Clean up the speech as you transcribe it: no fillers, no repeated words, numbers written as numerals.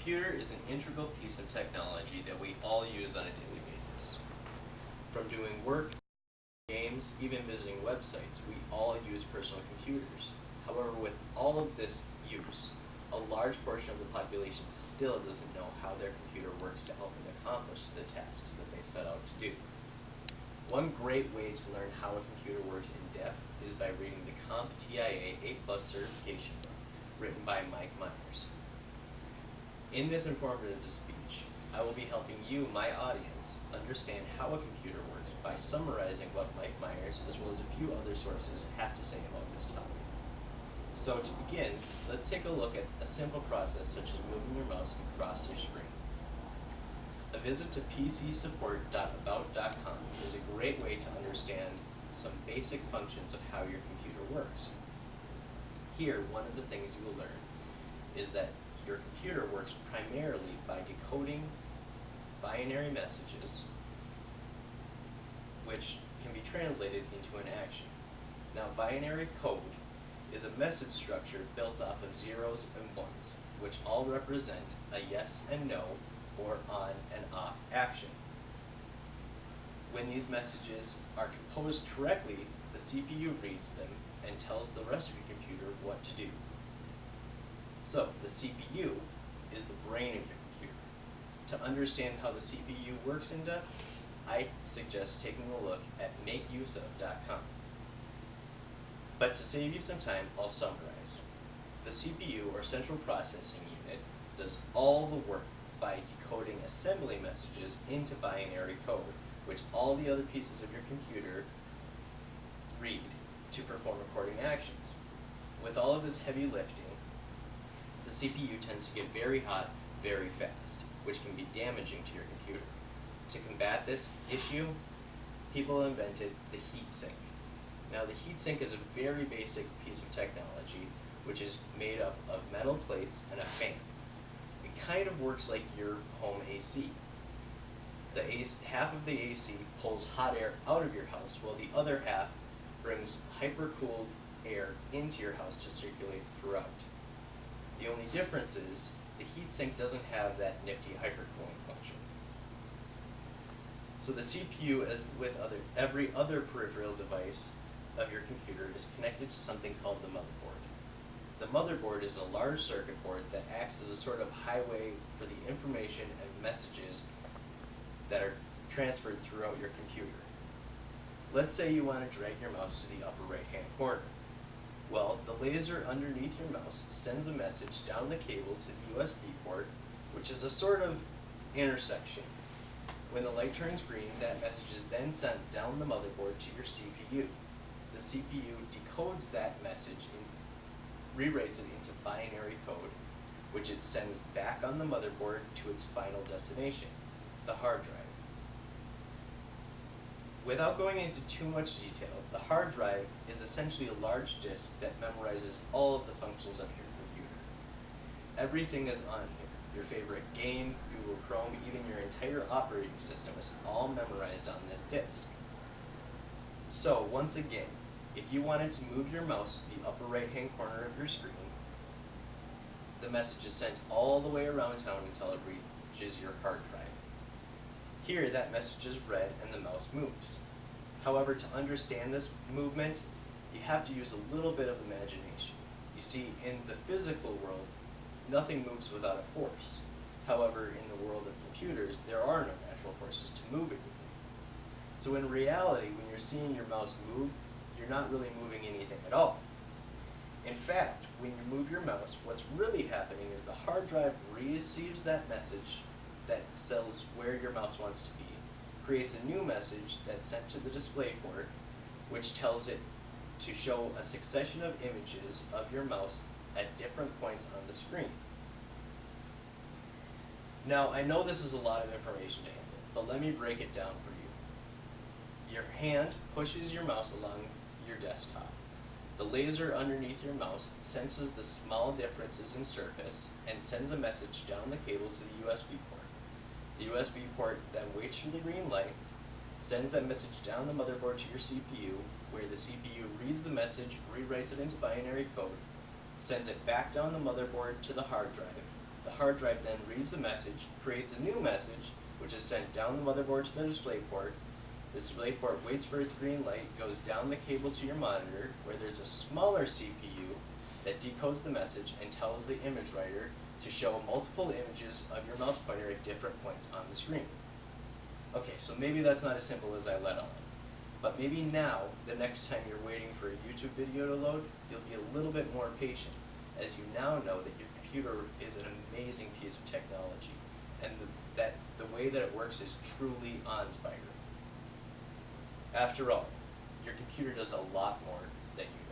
computer is an integral piece of technology that we all use on a daily basis. From doing work, games, even visiting websites, we all use personal computers. However, with all of this use, a large portion of the population still doesn't know how their computer works to help them accomplish the tasks that they set out to do. One great way to learn how a computer works in depth is by reading the CompTIA A+ certification book, written by Mike Myers. In this informative speech, I will be helping you, my audience, understand how a computer works by summarizing what Mike Myers, as well as a few other sources, have to say about this topic. So to begin, let's take a look at a simple process such as moving your mouse across your screen. A visit to pcsupport.about.com is a great way to understand some basic functions of how your computer works. Here, one of the things you will learn is that your computer works primarily by decoding binary messages, which can be translated into an action. Now, binary code is a message structure built off of zeros and ones, which all represent a yes and no, or on and off action. When these messages are composed correctly, the CPU reads them and tells the rest of your computer what to do. So, the CPU is the brain of your computer. To understand how the CPU works in depth, I suggest taking a look at makeuseof.com. But to save you some time, I'll summarize. The CPU, or central processing unit, does all the work by decoding assembly messages into binary code, which all the other pieces of your computer read to perform according actions. With all of this heavy lifting, the CPU tends to get very hot very fast, which can be damaging to your computer. To combat this issue, people invented the heatsink. Now, the heatsink is a very basic piece of technology which is made up of metal plates and a fan. It kind of works like your home AC. Half of the AC pulls hot air out of your house, while the other half brings hyper-cooled air into your house to circulate throughout. The only difference is the heatsink doesn't have that nifty hypercooling function. So the CPU, as with every other peripheral device of your computer, is connected to something called the motherboard. The motherboard is a large circuit board that acts as a sort of highway for the information and messages that are transferred throughout your computer. Let's say you want to drag your mouse to the upper right-hand corner. Well, the laser underneath your mouse sends a message down the cable to the USB port, which is a sort of intersection. When the light turns green, that message is then sent down the motherboard to your CPU. The CPU decodes that message and rewrites it into binary code, which it sends back on the motherboard to its final destination, the hard drive. Without going into too much detail, the hard drive is essentially a large disk that memorizes all of the functions of your computer. Everything is on here. Your favorite game, Google Chrome, even your entire operating system is all memorized on this disk. So, once again, if you wanted to move your mouse to the upper right-hand corner of your screen, the message is sent all the way around town until it reaches your hard drive. Here, that message is read and the mouse moves. However, to understand this movement, you have to use a little bit of imagination. You see, in the physical world, nothing moves without a force. However, in the world of computers, there are no natural forces to move anything. So in reality, when you're seeing your mouse move, you're not really moving anything at all. In fact, when you move your mouse, what's really happening is the hard drive receives that message that tells where your mouse wants to be, creates a new message that's sent to the display port, which tells it to show a succession of images of your mouse at different points on the screen. Now, I know this is a lot of information to handle, but let me break it down for you. Your hand pushes your mouse along your desktop. The laser underneath your mouse senses the small differences in surface and sends a message down the cable to the USB port. The USB port then waits for the green light, sends that message down the motherboard to your CPU, where the CPU reads the message, rewrites it into binary code, sends it back down the motherboard to the hard drive, The hard drive then reads the message, creates a new message, which is sent down the motherboard to the display port. The display port waits for its green light, goes down the cable to your monitor, where there's a smaller CPU that decodes the message and tells the image writer to show multiple images of your mouse pointer at different points on the screen. Okay, so maybe that's not as simple as I let on. But maybe now, the next time you're waiting for a YouTube video to load, you'll be a little bit more patient, as you now know that your computer is an amazing piece of technology, and that the way that it works is truly awe-inspiring. After all, your computer does a lot more than you